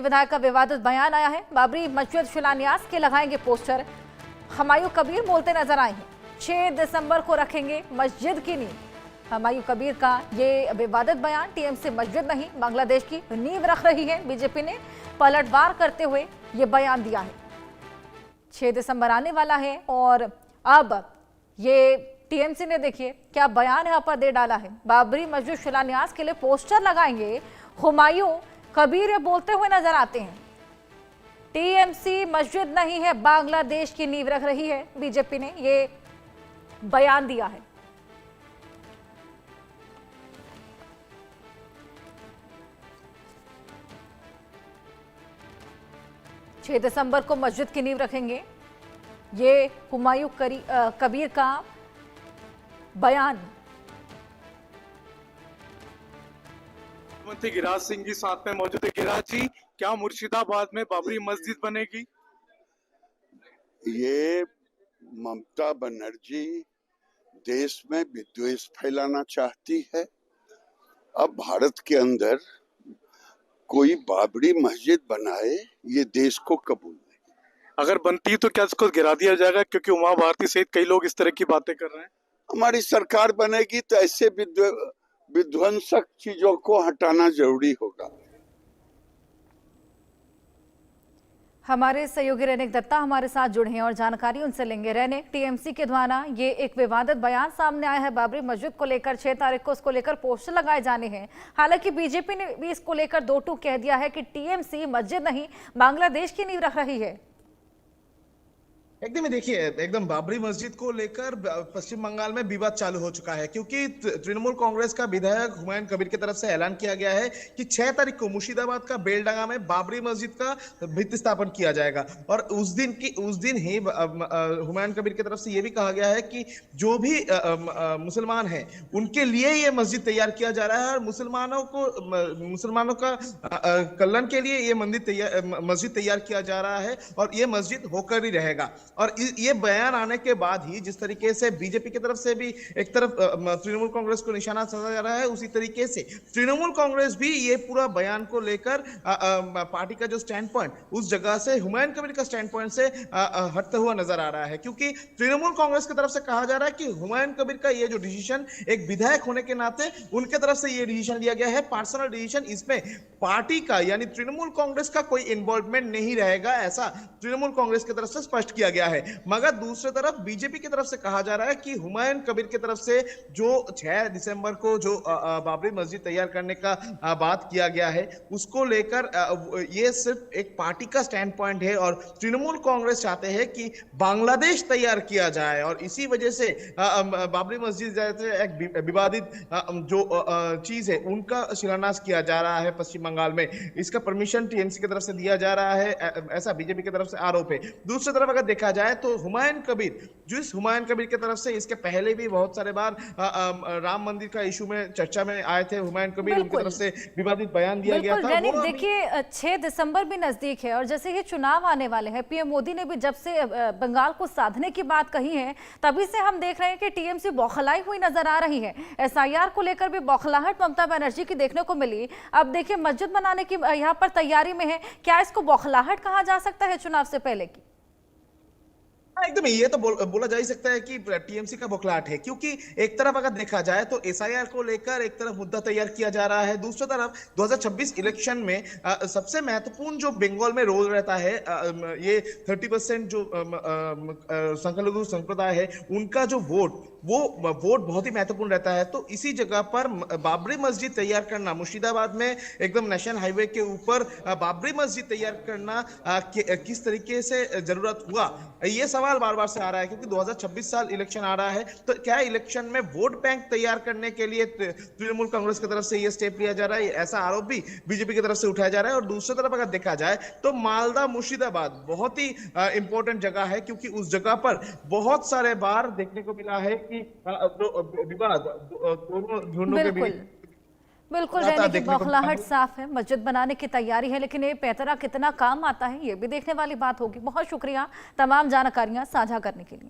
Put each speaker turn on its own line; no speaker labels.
विधायक का विवादित बयान आया है। बाबरी मस्जिद शिलान्यास के लगाएंगे पोस्टर। हुमायूं कबीर बोलते नजर आए हैं, 6 दिसंबर को रखेंगे मस्जिद की नींव। हुमायूं कबीर का ये विवादित बयान टीएमसी मस्जिद नहीं बांग्लादेश की नींव रख रही है। बीजेपी ने पलटवार करते हुए ये बयान दिया है। 6 दिसंबर आने वाला है और अब ये टीएमसी ने देखिए क्या बयान यहाँ पर दे डाला है। बाबरी मस्जिद शिलान्यास के लिए पोस्टर लगाएंगे। हुमायूं कबीर ये बोलते हुए नजर आते हैं, टीएमसी मस्जिद नहीं है बांग्लादेश की नींव रख रही है। बीजेपी ने ये बयान दिया है। छह दिसंबर को मस्जिद की नींव रखेंगे, ये हुमायूं कबीर का बयान।
मंत्री गिरिराज सिंह जी साथ में मौजूद है। गिरिराज जी, क्या मुर्शिदाबाद में बाबरी मस्जिद बनेगी?
ये ममता बनर्जी देश में विद्वेष फैलाना चाहती है। अब भारत के अंदर कोई बाबरी मस्जिद बनाए ये देश को कबूल नहीं।
अगर बनती तो क्या इसको गिरा दिया जाएगा? क्योंकि उमा भारती सहित कई लोग इस तरह की बातें कर रहे हैं।
हमारी सरकार बनेगी तो ऐसे विध्वंसक चीजों को हटाना जरूरी होगा।
हमारे सहयोगी रैनिक दत्ता हमारे साथ जुड़े हैं और जानकारी उनसे लेंगे। रैनिक, टीएमसी के द्वारा ये एक विवादित बयान सामने आया है बाबरी मस्जिद को लेकर। 6 तारीख को इसको लेकर पोस्टर लगाए जाने हैं। हालांकि बीजेपी ने भी इसको लेकर दो टूक कह दिया है कि टीएमसी मस्जिद नहीं बांग्लादेश की नींव रख रही है।
एकदम ही देखिए, एकदम बाबरी मस्जिद को लेकर पश्चिम बंगाल में विवाद चालू हो चुका है, क्योंकि तृणमूल कांग्रेस का विधायक हुमायूं कबीर की तरफ से ऐलान किया गया है कि 6 तारीख को मुर्शिदाबाद का बेलडांगा में बाबरी मस्जिद का भित्ति स्थापन किया जाएगा। और उस दिन ही हुमायूं कबीर की तरफ से यह भी कहा गया है कि जो भी मुसलमान हैं उनके लिए ये मस्जिद तैयार किया जा रहा है और मुसलमानों का कल्याण के लिए ये मस्जिद तैयार किया जा रहा है और ये मस्जिद होकर ही रहेगा। और ये बयान आने के बाद ही जिस तरीके से बीजेपी की तरफ से भी एक तरफ तृणमूल कांग्रेस को निशाना साधा जा रहा है, उसी तरीके से तृणमूल कांग्रेस भी ये पूरा बयान को लेकर पार्टी का जो स्टैंड पॉइंट उस जगह से हुमायूं कबीर का स्टैंड पॉइंट से हटता हुआ नजर आ रहा है। क्योंकि तृणमूल कांग्रेस की तरफ से कहा जा रहा है कि हुमायूं कबीर का ये जो डिसीजन एक विधायक होने के नाते उनके तरफ से ये डिसीजन लिया गया है, पर्सनल डिसीजन, इसमें पार्टी का यानी तृणमूल कांग्रेस का कोई इन्वॉल्वमेंट नहीं रहेगा, ऐसा तृणमूल कांग्रेस की तरफ से स्पष्ट किया गया है। मगर दूसरी तरफ बीजेपी की तरफ से कहा जा रहा है कि हुमायूं कबीर की तरफ से जो 6 दिसंबर को जो बाबरी मस्जिद तैयार करने का बात किया गया है उसको लेकर ये सिर्फ एक पार्टी का स्टैंड पॉइंट है और तृणमूल कांग्रेस चाहते हैं कि बांग्लादेश तैयार किया जाए और इसी वजह से बाबरी मस्जिद जैसे एक विवादित जो चीज है उनका शिलान्यास किया जा रहा है पश्चिम बंगाल में। इसका परमिशन टीएमसी की तरफ से दिया जा रहा है, ऐसा बीजेपी की तरफ से आरोप है। दूसरी तरफ अगर देखा जाए तो हुमायूं कबीर की तरफ से इसके पहले भी बहुत सारे बार राम मंदिर का इशू में चर्चा में आए थे हुमायूं कबीर, उनकी तरफ से विवादित बयान दिया गया था।
देखिए 6 दिसंबर भी नजदीक है और जैसे ये चुनाव आने वाले हैं, पीएम मोदी ने भी जब से बंगाल को साधने की बात कही है तभी से हम देख रहे हैं कि टीएमसी बौखलाई हुई नजर आ रही है। एसआईआर को लेकर भी बौखलाहट ममता बनर्जी की देखने को मिली। अब देखिए मस्जिद बनाने की यहाँ पर तैयारी में है, क्या इसको बौखलाहट कहा जा सकता है चुनाव से पहले की?
एकदम ये तो बोला जा ही सकता है कि टीएमसी का बौखलाहट है, क्योंकि एक तरफ अगर देखा जाए तो एसआईआर को लेकर एक तरफ मुद्दा तैयार किया जा रहा है, दूसरी तरफ 2026 इलेक्शन में सबसे महत्वपूर्ण जो बंगाल में रोल रहता है ये 30% जो संख्यालघु संप्रदाय है उनका जो वोट बहुत ही महत्वपूर्ण रहता है। तो इसी जगह पर बाबरी मस्जिद तैयार करना, मुर्शिदाबाद में एकदम नेशनल हाईवे के ऊपर बाबरी मस्जिद तैयार करना किस तरीके से जरूरत हुआ, ये सवाल बार बार से आ रहा है। क्योंकि 2026 साल इलेक्शन आ रहा है तो क्या इलेक्शन में वोट बैंक तैयार करने के लिए तृणमूल कांग्रेस की तरफ से ये स्टेप लिया जा रहा है, ऐसा आरोप भी बीजेपी की तरफ से उठाया जा रहा है। और दूसरी तरफ अगर देखा जाए तो मालदा मुर्शिदाबाद बहुत ही इंपॉर्टेंट जगह है, क्योंकि उस जगह पर बहुत सारे बार देखने को मिला है कि विवाद दोनों झुंडों के बीच
बिल्कुल रहने की बौखलाहट साफ है। मस्जिद बनाने की तैयारी है, लेकिन ये पैतरा कितना काम आता है ये भी देखने वाली बात होगी। बहुत शुक्रिया तमाम जानकारियां साझा करने के लिए।